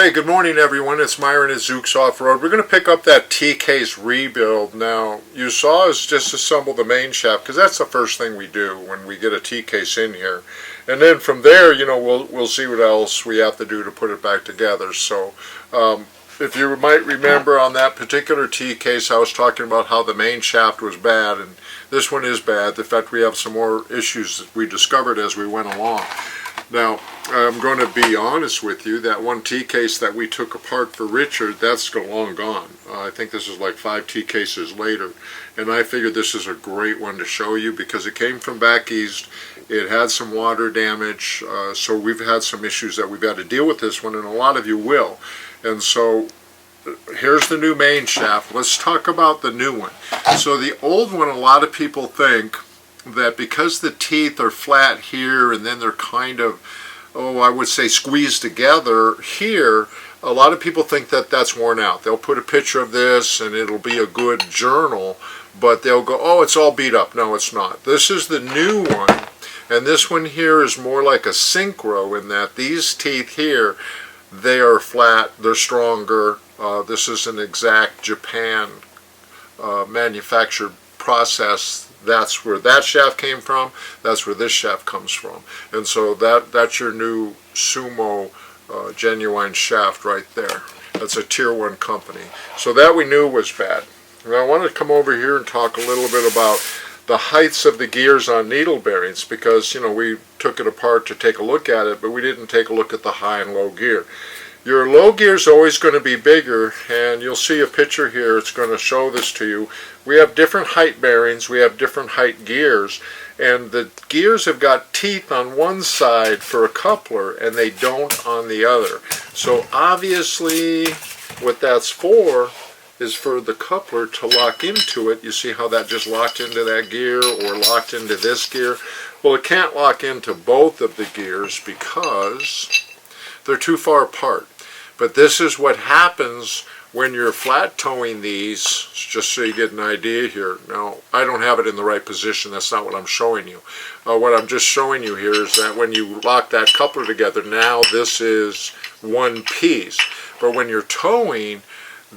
Hey, good morning everyone. It's Myron at Zuk's Off-Road. We're going to pick up that T-case rebuild. Now, you saw us disassemble the main shaft because that's the first thing we do when we get a T-case in here. And then from there, you know, we'll see what else we have to do to put it back together. So, if you might remember on that particular T-case, I was talking about how the main shaft was bad, and this one is bad. In fact, we have some more issues that we discovered as we went along. Now, I'm going to be honest with you, that one T-case that we took apart for Richard, that's long gone. I think this is like 5 T-cases later, and I figured this is a great one to show you because it came from back east. It had some water damage, so we've had some issues that we've had to deal with this one, and a lot of you will. And so, here's the new main shaft. Let's talk about the new one. So the old one, a lot of people think that because the teeth are flat here and then they're kind of, I would say squeezed together here, a lot of people think that that's worn out. They'll put a picture of this and it'll be a good journal, but they'll go, oh, it's all beat up. No, it's not. This is the new one, and this one here is more like a synchro in that these teeth here, they are flat, they're stronger. This is an exact Japan manufactured process. That's where that shaft came from. That's where this shaft comes from. And so that's your new Sumo genuine shaft right there. That's a tier 1 company. So that we knew was bad. And I want to come over here and talk a little bit about the heights of the gears on needle bearings, because, you know, we took it apart to take a look at it, but we didn't take a look at the high and low gear. Your low gear is always going to be bigger, and you'll see a picture here. It's going to show this to you. We have different height bearings. We have different height gears, and the gears have got teeth on one side for a coupler, and they don't on the other. So obviously, what that's for is for the coupler to lock into it. You see how that just locked into that gear or locked into this gear? Well, it can't lock into both of the gears because they're too far apart. But this is what happens when you're flat towing these, just so you get an idea here. Now, I don't have it in the right position. That's not what I'm showing you. What I'm just showing you here is that when you lock that coupler together, now this is one piece. But when you're towing,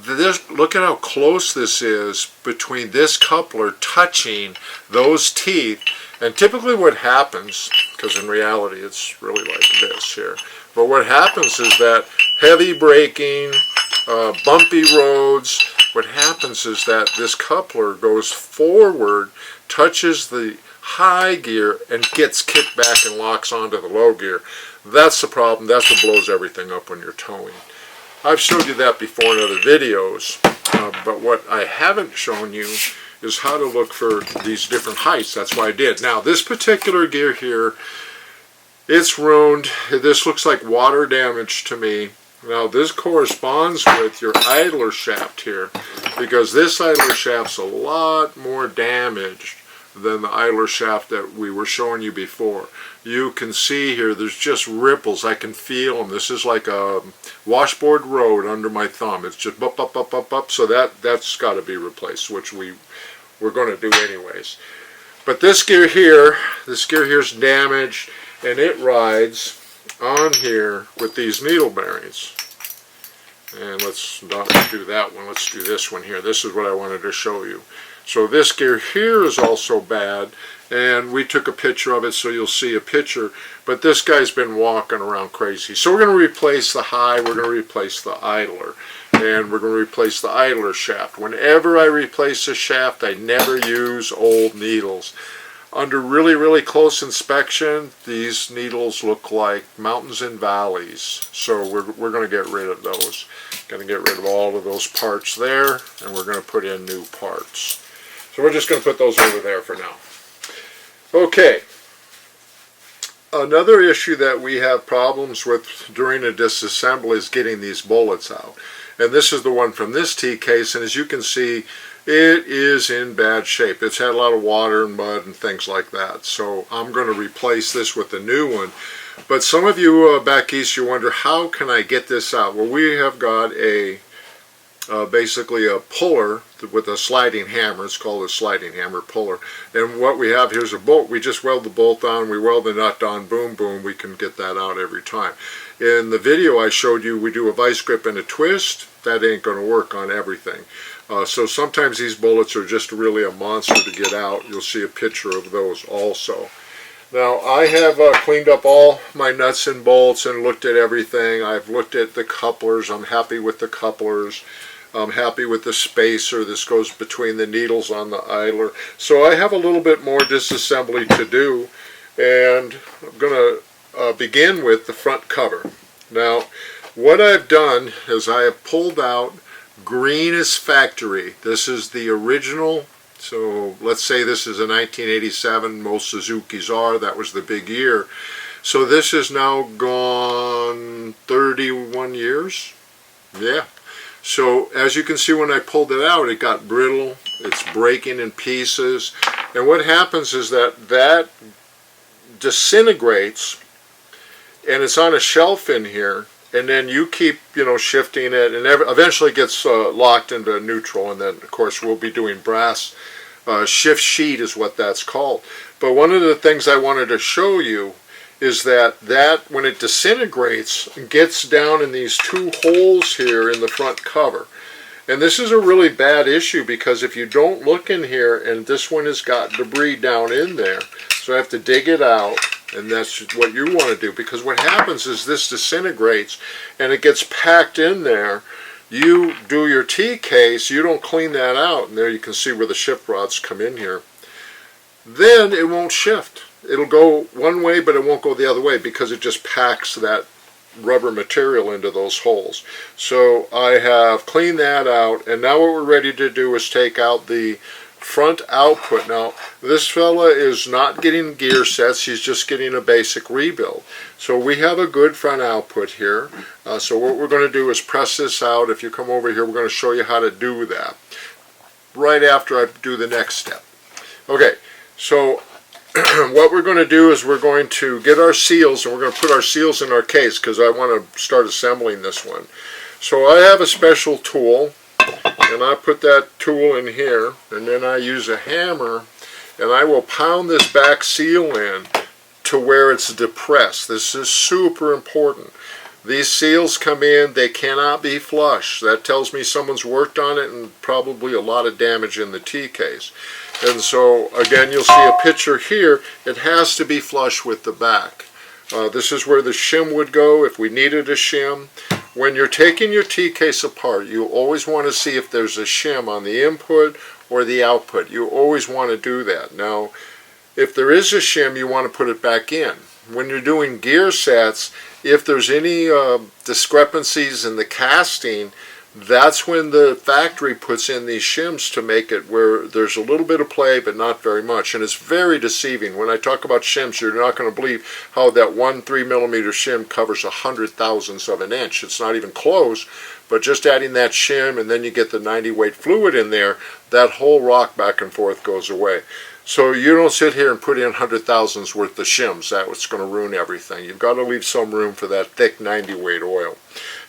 look at how close this is between this coupler touching those teeth. And typically what happens, because in reality it's really like this here, but what happens is that heavy braking, bumpy roads, what happens is that this coupler goes forward, touches the high gear, and gets kicked back and locks onto the low gear. That's the problem. That's what blows everything up when you're towing. I've showed you that before in other videos, but what I haven't shown you is how to look for these different heights. That's why I did. Now, this particular gear here, it's ruined. This looks like water damage to me. Now, this corresponds with your idler shaft here, because this idler shaft's a lot more damaged than the idler shaft that we were showing you before. You can see here, there's just ripples. I can feel them. This is like a washboard road under my thumb. It's just up, up, up, up, up. So that's got to be replaced, which we're going to do anyways. But this gear here's damaged, and it rides on here with these needle bearings. And let's not do that one. Let's do this one here. This is what I wanted to show you. So this gear here is also bad, and we took a picture of it so you'll see a picture, but this guy's been walking around crazy. So we're going to replace the high, we're going to replace the idler, and we're going to replace the idler shaft. Whenever I replace a shaft, I never use old needles. Under really, really close inspection, these needles look like mountains and valleys, so we're going to get rid of those. Going to get rid of all of those parts there, and we're going to put in new parts. So we're just going to put those over there for now. Okay. Another issue that we have problems with during a disassembly is getting these bullets out. And this is the one from this T-case, and as you can see, it is in bad shape. It's had a lot of water and mud and things like that. So I'm going to replace this with a new one. But some of you back east, you wonder, how can I get this out? Well, we have got a basically a puller with a sliding hammer. It's called a sliding hammer puller. And what we have here is a bolt. We just weld the bolt on, we weld the nut on, boom, boom, we can get that out every time. In the video I showed you, we do a vice grip and a twist. That ain't going to work on everything. So sometimes these bullets are just really a monster to get out. You'll see a picture of those also. Now I have cleaned up all my nuts and bolts and looked at everything. I've looked at the couplers. I'm happy with the couplers. I'm happy with the spacer. This goes between the needles on the idler. So I have a little bit more disassembly to do, and I'm going to begin with the front cover. Now what I've done is I have pulled out green is factory. This is the original. So let's say this is a 1987, most Suzukis are, that was the big year. So this is now gone 31 years, yeah. So as you can see, when I pulled it out, it got brittle, it's breaking in pieces, and what happens is that disintegrates, and it's on a shelf in here, and then you keep, shifting it, and eventually it gets locked into neutral, and then of course we'll be doing brass shift sheet is what that's called. But one of the things I wanted to show you is that when it disintegrates, gets down in these two holes here in the front cover. And this is a really bad issue, because if you don't look in here, and this one has got debris down in there, so I have to dig it out, and that's what you want to do, because what happens is this disintegrates and it gets packed in there. You do your T-case, you don't clean that out, and there you can see where the shift rods come in here. Then it won't shift. It'll go one way, but it won't go the other way, because it just packs that rubber material into those holes. So I have cleaned that out, and now what we're ready to do is take out the front output. Now this fella is not getting gear sets, he's just getting a basic rebuild. So we have a good front output here. So what we're going to do is press this out. If you come over here, we're going to show you how to do that right after I do the next step. Okay, so what we're going to do is we're going to get our seals, and we're going to put our seals in our case, because I want to start assembling this one. So I have a special tool, and I put that tool in here, and then I use a hammer, and I will pound this back seal in to where it's depressed. This is super important. These seals come in, they cannot be flush. That tells me someone's worked on it, and probably a lot of damage in the T-case. And so again, you'll see a picture here. It has to be flush with the back. This is where the shim would go if we needed a shim. When you're taking your T-case apart, you always want to see if there's a shim on the input or the output. You always want to do that. Now, if there is a shim, you want to put it back in. When you're doing gear sets, if there's any discrepancies in the casting, that's when the factory puts in these shims to make it where there's a little bit of play, but not very much. And it's very deceiving. When I talk about shims, you're not going to believe how that one 3mm shim covers 100,000ths of an inch. It's not even close, but just adding that shim, and then you get the 90-weight fluid in there, that whole rock back and forth goes away. So you don't sit here and put in 100,000ths worth of shims. That's going to ruin everything. You've got to leave some room for that thick 90-weight oil.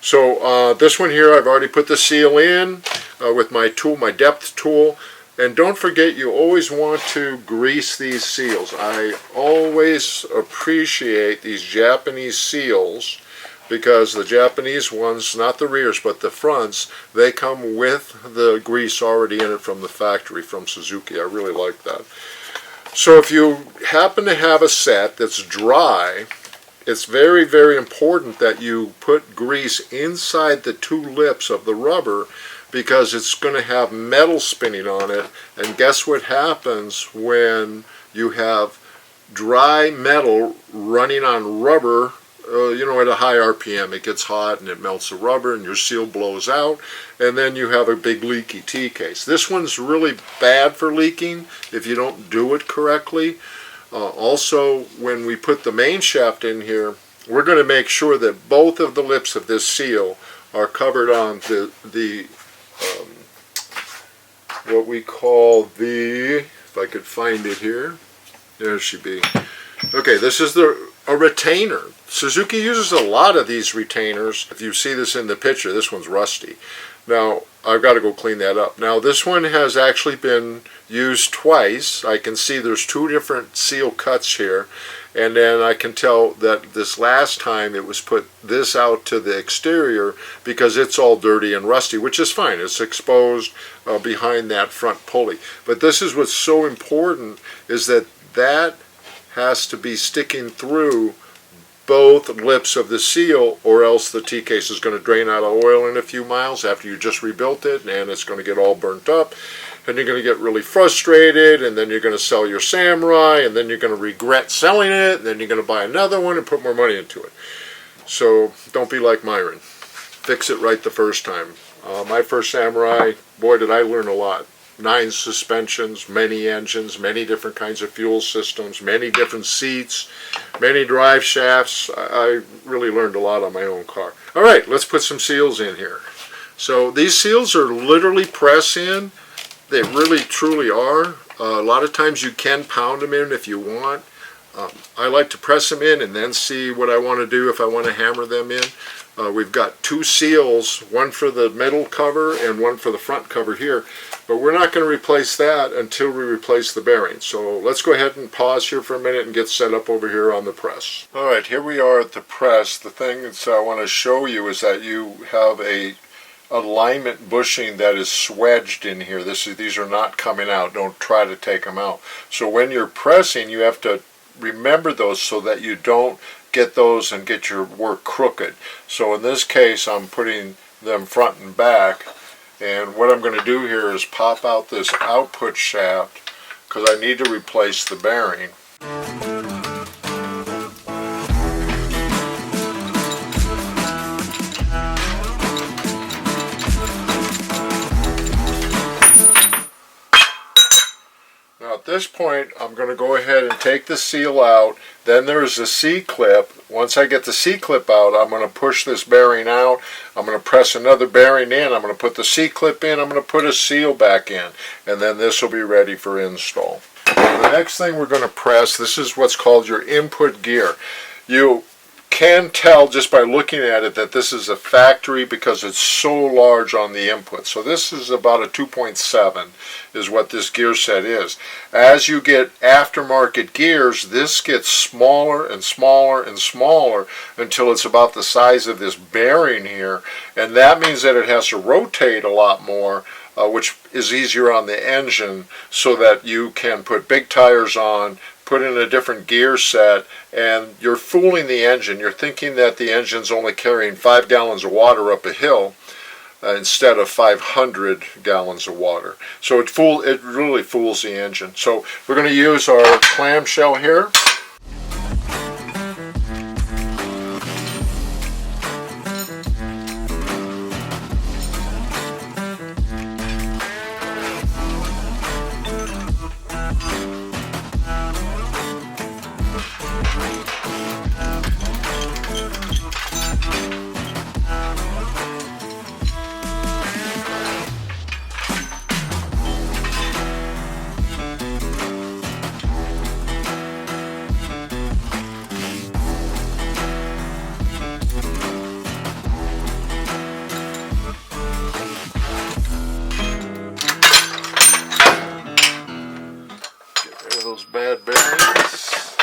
So this one here, I've already put the seal in with my tool, my depth tool. And don't forget, you always want to grease these seals. I always appreciate these Japanese seals, because the Japanese ones, not the rears but the fronts, they come with the grease already in it from the factory, from Suzuki. I really like that. So if you happen to have a set that's dry, it's very, very important that you put grease inside the two lips of the rubber, because it's going to have metal spinning on it. And guess what happens when you have dry metal running on rubber? At a high RPM, it gets hot and it melts the rubber, and your seal blows out, and then you have a big leaky T-case. This one's really bad for leaking if you don't do it correctly. Also, when we put the main shaft in here, we're going to make sure that both of the lips of this seal are covered on what we call the, if I could find it here, there she be. Okay, this is the a retainer. Suzuki uses a lot of these retainers. If you see this in the picture, this one's rusty. Now, I've got to go clean that up. Now, this one has actually been used twice. I can see there's two different seal cuts here. And then I can tell that this last time it was put this out to the exterior because it's all dirty and rusty, which is fine. It's exposed behind that front pulley. But this is what's so important, is that that has to be sticking through both lips of the seal, or else the T-case is going to drain out of oil in a few miles after you just rebuilt it, and it's going to get all burnt up, and you're going to get really frustrated, and then you're going to sell your Samurai, and then you're going to regret selling it, and then you're going to buy another one and put more money into it. So don't be like Myron. Fix it right the first time. My first Samurai, boy, did I learn a lot. 9 suspensions, many engines, many different kinds of fuel systems, many different seats, many drive shafts. I really learned a lot on my own car. All right, let's put some seals in here. So these seals are literally press in. They really truly are. A lot of times you can pound them in if you want. I like to press them in and then see what I want to do if I want to hammer them in. We've got 2 seals, one for the middle cover and one for the front cover here, but we're not going to replace that until we replace the bearing. So let's go ahead and pause here for a minute and get set up over here on the press. All right, here we are at the press. The thing that I want to show you is that you have a alignment bushing that is swedged in here. These are not coming out. Don't try to take them out. So when you're pressing, you have to remember those so that you don't get those and get your work crooked. So in this case, I'm putting them front and back, and what I'm going to do here is pop out this output shaft because I need to replace the bearing. At this point, I'm going to go ahead and take the seal out. Then there's a C-clip. Once I get the C-clip out, I'm going to push this bearing out. I'm going to press another bearing in. I'm going to put the C-clip in. I'm going to put a seal back in. And then this will be ready for install. Now, the next thing we're going to press, this is what's called your input gear. You can tell just by looking at it that this is a factory because it's so large on the input. So this is about a 2.7 is what this gear set is. As you get aftermarket gears, this gets smaller and smaller and smaller until it's about the size of this bearing here, and that means that it has to rotate a lot more, which is easier on the engine, so that you can put big tires on, put in a different gear set, and you're fooling the engine. You're thinking that the engine's only carrying 5 gallons of water up a hill instead of 500 gallons of water. So it really fools the engine. So we're going to use our clamshell here. Bad bearings.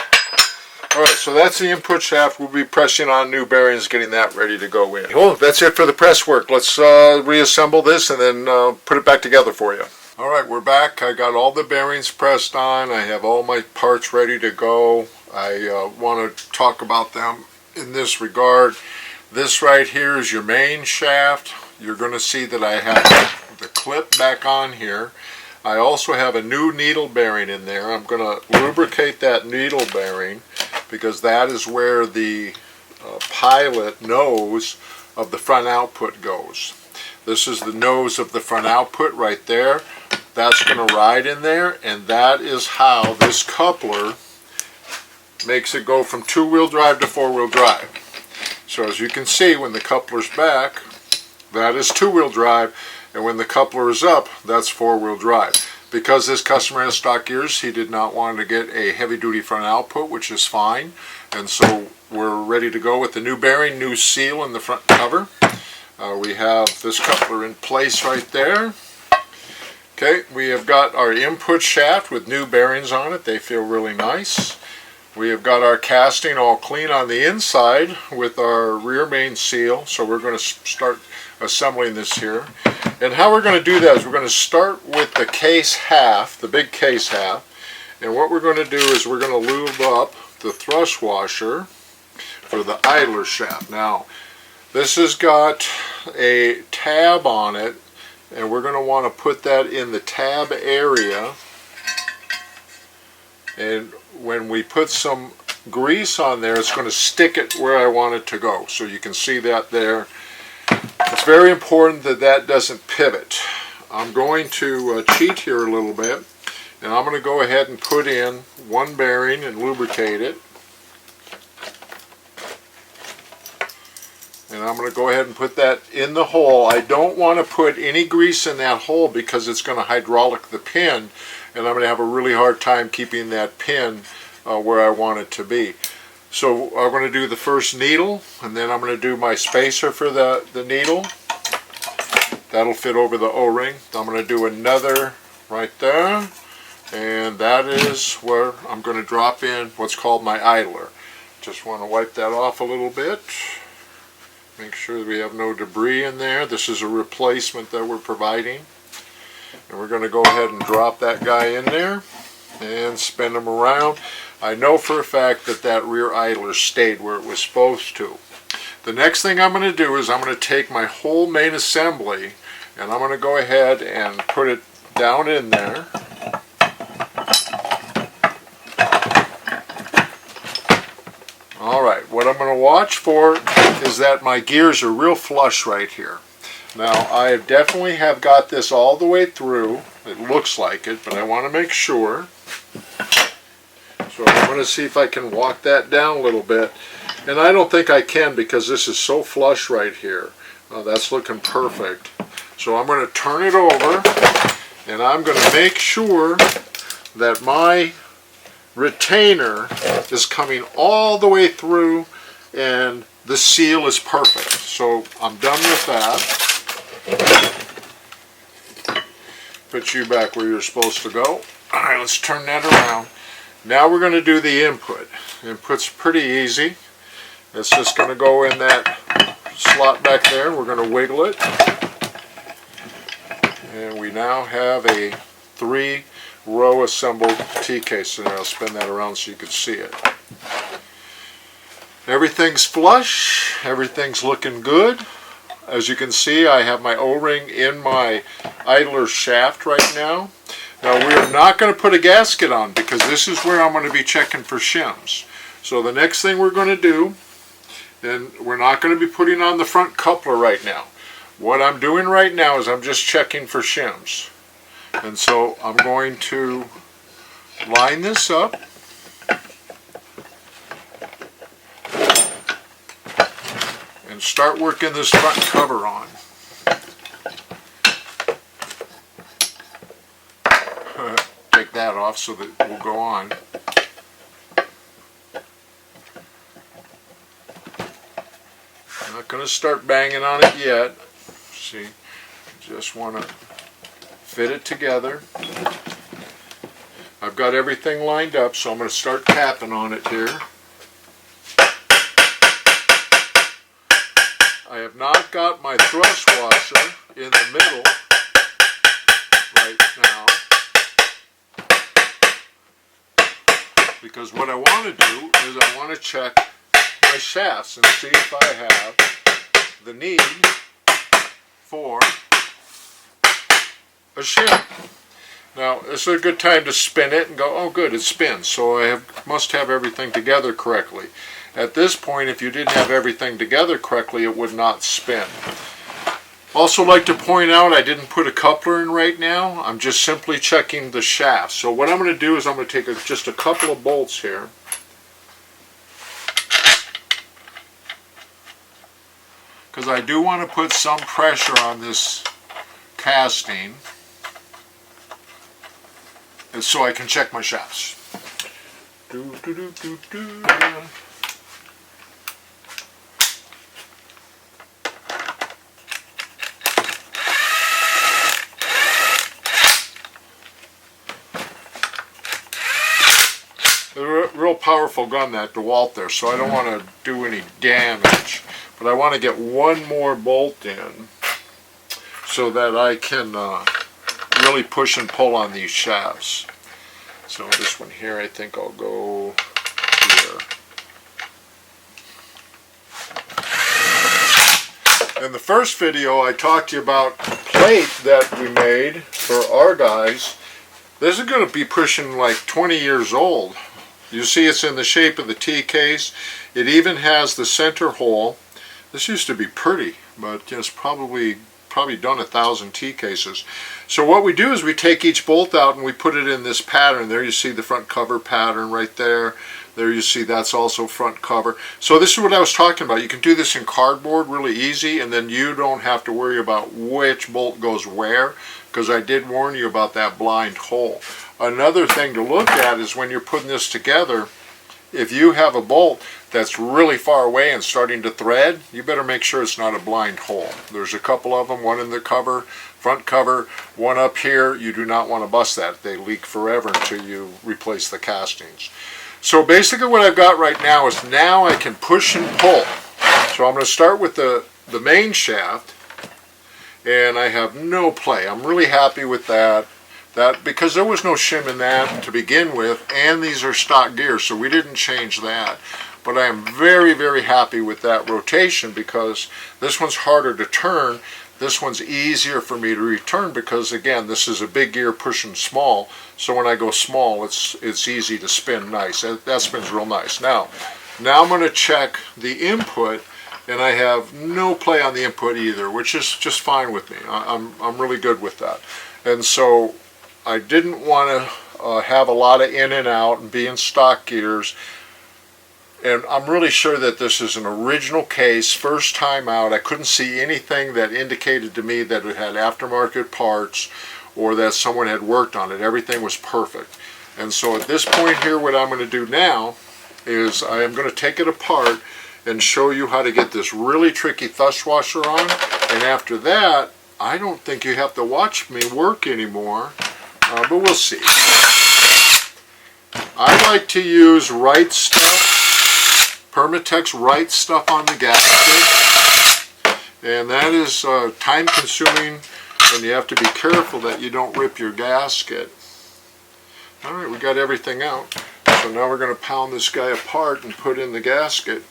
Alright, so that's the input shaft. We'll be pressing on new bearings, getting that ready to go in. Well, that's it for the press work. Let's reassemble this and then put it back together for you. Alright, we're back. I got all the bearings pressed on. I have all my parts ready to go. I want to talk about them in this regard. This right here is your main shaft. You're going to see that I have the clip back on here. I also have a new needle bearing in there. I'm going to lubricate that needle bearing because that is where the pilot nose of the front output goes. This is the nose of the front output right there. That's going to ride in there, and that is how this coupler makes it go from 2-wheel drive to 4-wheel drive. So as you can see, when the coupler's back, that is 2-wheel drive. And when the coupler is up, that's 4-wheel drive. Because this customer has stock gears, he did not want to get a heavy-duty front output, which is fine. And so we're ready to go with the new bearing, new seal in the front cover. We have this coupler in place right there. Okay, we have got our input shaft with new bearings on it. They feel really nice. We have got our casting all clean on the inside with our rear main seal. So we're going to start assembling this here. And how we're going to do that is we're going to start with the case half, the big case half. And what we're going to do is we're going to lube up the thrust washer for the idler shaft. Now, this has got a tab on it, and we're going to want to put that in the tab area. And when we put some grease on there, it's going to stick it where I want it to go. So you can see that there. It's very important that that doesn't pivot. I'm going to cheat here a little bit, and I'm going to go ahead and put in one bearing and lubricate it. And I'm going to go ahead and put that in the hole. I don't want to put any grease in that hole because it's going to hydraulic the pin, and I'm going to have a really hard time keeping that pin where I want it to be. So I'm going to do the first needle, and then I'm going to do my spacer for the needle. That'll fit over the O-ring. I'm going to do another right there, and that is where I'm going to drop in what's called my idler. Just want to wipe that off a little bit. Make sure that we have no debris in there. This is a replacement that we're providing. And we're going to go ahead and drop that guy in there and spin him around. I know for a fact that that rear idler stayed where it was supposed to. The next thing I'm going to do is I'm going to take my whole main assembly and I'm going to go ahead and put it down in there. Alright, what I'm going to watch for is that my gears are real flush right here. Now, I definitely have got this all the way through. It looks like it, but I want to make sure. So I'm going to see if I can walk that down a little bit. And I don't think I can because this is so flush right here. That's looking perfect. So I'm going to turn it over, and I'm going to make sure that my retainer is coming all the way through and the seal is perfect. So I'm done with that. Put you back where you're supposed to go. Alright, let's turn that around. Now we're going to do the input. Input's pretty easy. It's just going to go in that slot back there. We're going to wiggle it. And we now have a 3-row assembled T-case. And I'll spin that around so you can see it. Everything's flush. Everything's looking good. As you can see, I have my O-ring in my idler shaft right now. Now we are not going to put a gasket on because this is where I'm going to be checking for shims. So the next thing we're going to do, and we're not going to be putting on the front coupler right now. What I'm doing right now is I'm just checking for shims. And so I'm going to line this up. And start working this front cover on. Take that off so that it will go on. I'm not going to start banging on it yet. See, just want to fit it together. I've got everything lined up, so I'm going to start tapping on it here. I have not got my thrust washer in the middle right now because what I want to do is I want to check my shafts and see if I have the need for a shim. Now, this is a good time to spin it and go, oh good, it spins, so I must have everything together correctly. At this point, if you didn't have everything together correctly, it would not spin. Also like to point out, I didn't put a coupler in right now. I'm just simply checking the shaft. So what I'm going to do is I'm going to take just a couple of bolts here. Because I do want to put some pressure on this casting. and so I can check my shafts. Do, do, do, do, do. A real powerful gun, that DeWalt there, so I don't want to do any damage. But I want to get one more bolt in so that I can really push and pull on these shafts. So this one here, I think I'll go here. In the first video, I talked to you about a plate that we made for our guys. This is going to be pushing like 20 years old. You see it's in the shape of the T case. It even has the center hole. This used to be pretty, but it's probably done 1,000 T cases. So what we do is we take each bolt out and we put it in this pattern. There you see the front cover pattern right there. There you see that's also front cover. So this is what I was talking about. You can do this in cardboard really easy, and then you don't have to worry about which bolt goes where, because I did warn you about that blind hole. Another thing to look at is when you're putting this together, if you have a bolt that's really far away and starting to thread, you better make sure it's not a blind hole. There's a couple of them, one in the cover, front cover, one up here. You do not want to bust that. They leak forever until you replace the castings. So basically what I've got right now is now I can push and pull. So I'm going to start with the main shaft, and I have no play. I'm really happy with that. Because there was no shim in that to begin with, and these are stock gears, so we didn't change that. But I am very, very happy with that rotation, because this one's harder to turn. This one's easier for me to return because, again, this is a big gear pushing small, so when I go small, it's easy to spin nice. That spins real nice. Now I'm going to check the input, and I have no play on the input either, which is just fine with me. I'm really good with that. And so I didn't want to have a lot of in and out and be in stock gears. And I'm really sure that this is an original case, first time out. I couldn't see anything that indicated to me that it had aftermarket parts or that someone had worked on it. Everything was perfect. And so at this point here, what I'm going to do now is I am going to take it apart and show you how to get this really tricky thrust washer on. And after that, I don't think you have to watch me work anymore. But we'll see. I like to use Right Stuff, Permatex Right Stuff on the gasket, and that is time consuming, and you have to be careful that you don't rip your gasket. Alright, we got everything out, so now we're going to pound this guy apart and put in the gasket.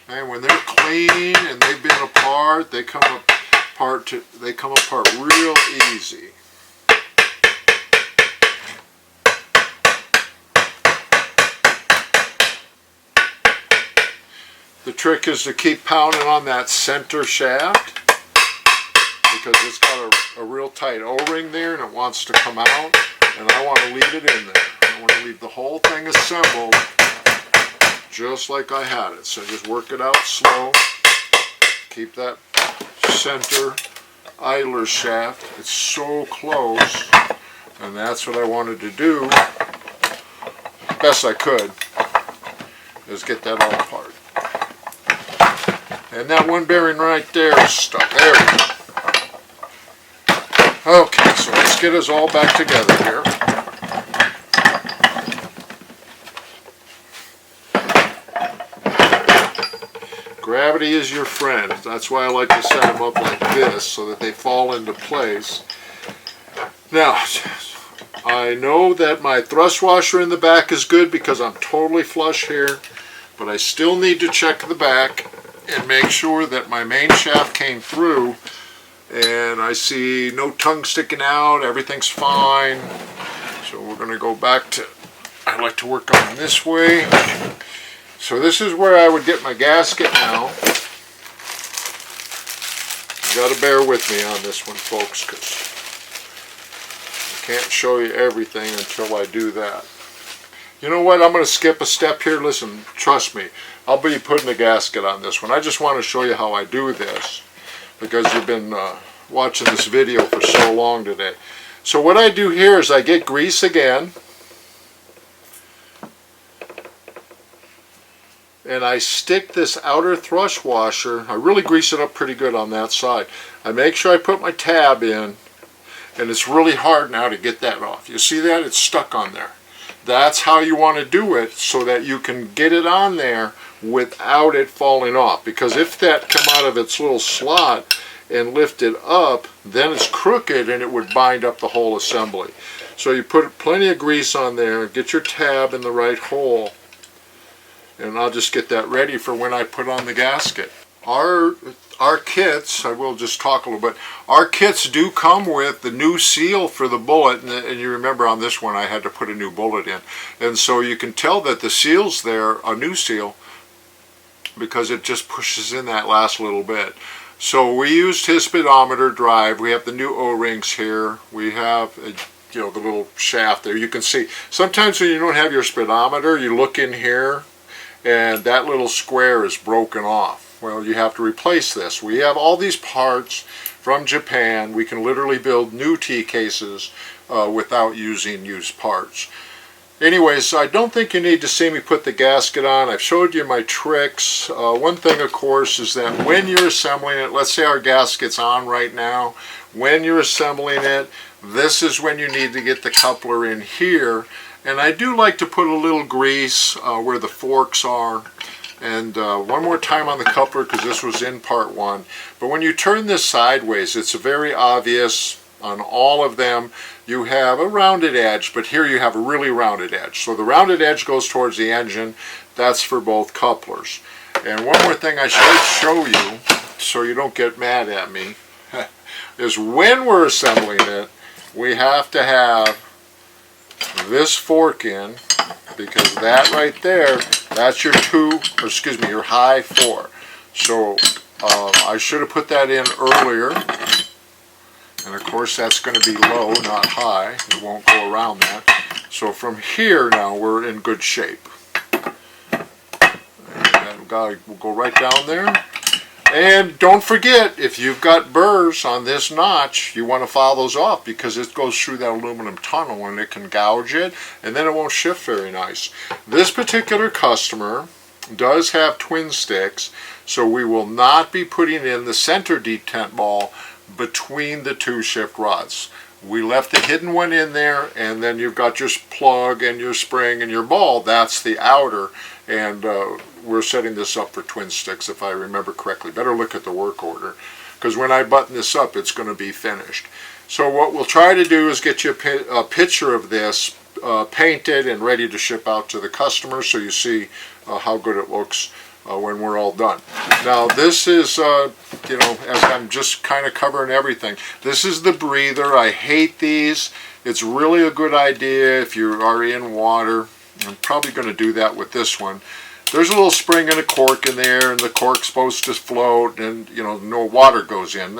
And when they're clean and they've been apart, they come apart real easy. The trick is to keep pounding on that center shaft because it's got a real tight O-ring there and it wants to come out, and I want to leave it in there. I want to leave the whole thing assembled just like I had it. So just work it out slow. Keep that center idler shaft. It's so close, and that's what I wanted to do best I could, is get that all apart. And that one bearing right there is stuck. There we go. Okay, so let's get us all back together here. Gravity is your friend. That's why I like to set them up like this, so that they fall into place. Now, I know that my thrust washer in the back is good because I'm totally flush here, but I still need to check the back and make sure that my main shaft came through, and I see no tongue sticking out, everything's fine. So we're going to go back to, I like to work on this way. So this is where I would get my gasket now. You got to bear with me on this one, folks, because I can't show you everything until I do that. You know what? I'm going to skip a step here. Listen, trust me, I'll be putting the gasket on this one. I just want to show you how I do this because you've been watching this video for so long today. So what I do here is I get grease again, and I stick this outer thrust washer. I really grease it up pretty good on that side. I make sure I put my tab in, and it's really hard now to get that off. You see that? It's stuck on there. That's how you want to do it, so that you can get it on there without it falling off. Because if that come out of its little slot and lift it up, then it's crooked and it would bind up the whole assembly. So you put plenty of grease on there, get your tab in the right hole, and I'll just get that ready for when I put on the gasket. Our kits, I will just talk a little bit, our kits do come with the new seal for the bullet, and you remember on this one I had to put a new bullet in. And so you can tell that the seal's there, a new seal, because it just pushes in that last little bit. So we used his speedometer drive. We have the new O-rings here. We have the little shaft there. You can see sometimes when you don't have your speedometer, you look in here and that little square is broken off. Well, you have to replace this. We have all these parts from Japan. We can literally build new T cases without using used parts. Anyways, I don't think you need to see me put the gasket on. I've showed you my tricks. One thing, of course, is that when you're assembling it, let's say our gasket's on right now, when you're assembling it, this is when you need to get the coupler in here. And I do like to put a little grease where the forks are. And one more time on the coupler, because this was in part 1. But when you turn this sideways, it's very obvious on all of them. You have a rounded edge, but here you have a really rounded edge. So the rounded edge goes towards the engine. That's for both couplers. And one more thing I should show you, so you don't get mad at me, is when we're assembling it, we have to have this fork in, because that right there, that's your your high 4. So I should have put that in earlier. And of course that's going to be low, not high. It won't go around that. So from here now we're in good shape. And we'll go right down there. And don't forget, if you've got burrs on this notch, you want to file those off, because it goes through that aluminum tunnel and it can gouge it, and then it won't shift very nice. This particular customer does have twin sticks, so we will not be putting in the center detent ball between the two shift rods. We left the hidden one in there, and then you've got your plug and your spring and your ball. That's the outer, and we're setting this up for twin sticks, if I remember correctly. Better look at the work order, because when I button this up, it's going to be finished. So what we'll try to do is get you a picture of this painted and ready to ship out to the customer, so you see how good it looks when we're all done. Now this is, as I'm just kind of covering everything, this is the breather. I hate these. It's really a good idea if you are in water. I'm probably going to do that with this one. There's a little spring and a cork in there, and the cork's supposed to float, and no water goes in.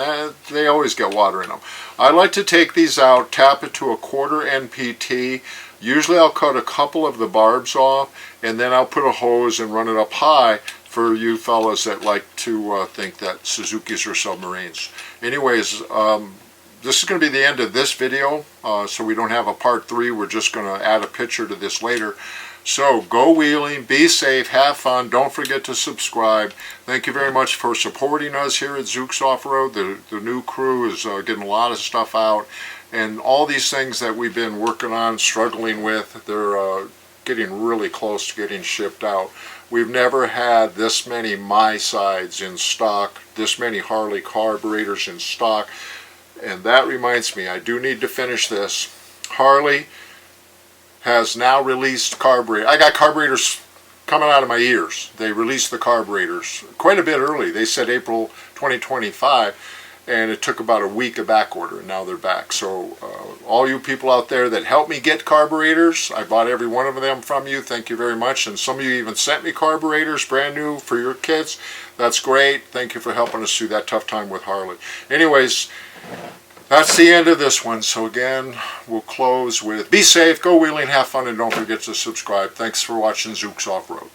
They always get water in them. I like to take these out, tap it to a 1/4 NPT. Usually I'll cut a couple of the barbs off, and then I'll put a hose and run it up high for you fellas that like to think that Suzukis are submarines. Anyways, this is going to be the end of this video, so we don't have a part 3. We're just going to add a picture to this later. So go wheeling, be safe, have fun, don't forget to subscribe. Thank you very much for supporting us here at Zuk's Off-Road. The new crew is getting a lot of stuff out, and all these things that we've been working on, struggling with, they're getting really close to getting shipped out. We've never had this many my sides in stock, this many Harley carburetors in stock, and that reminds me, I do need to finish this. Harley has now released carburetor. I got carburetors coming out of my ears. They released the carburetors quite a bit early. They said April 2025, and it took about a week of back order, and now they're back. So all you people out there that helped me get carburetors, I bought every one of them from you. Thank you very much. And some of you even sent me carburetors brand new for your kits. That's great. Thank you for helping us through that tough time with Harley. Anyways, that's the end of this one. So again, we'll close with be safe, go wheeling, have fun, and don't forget to subscribe. Thanks for watching Zuk's Off-Road.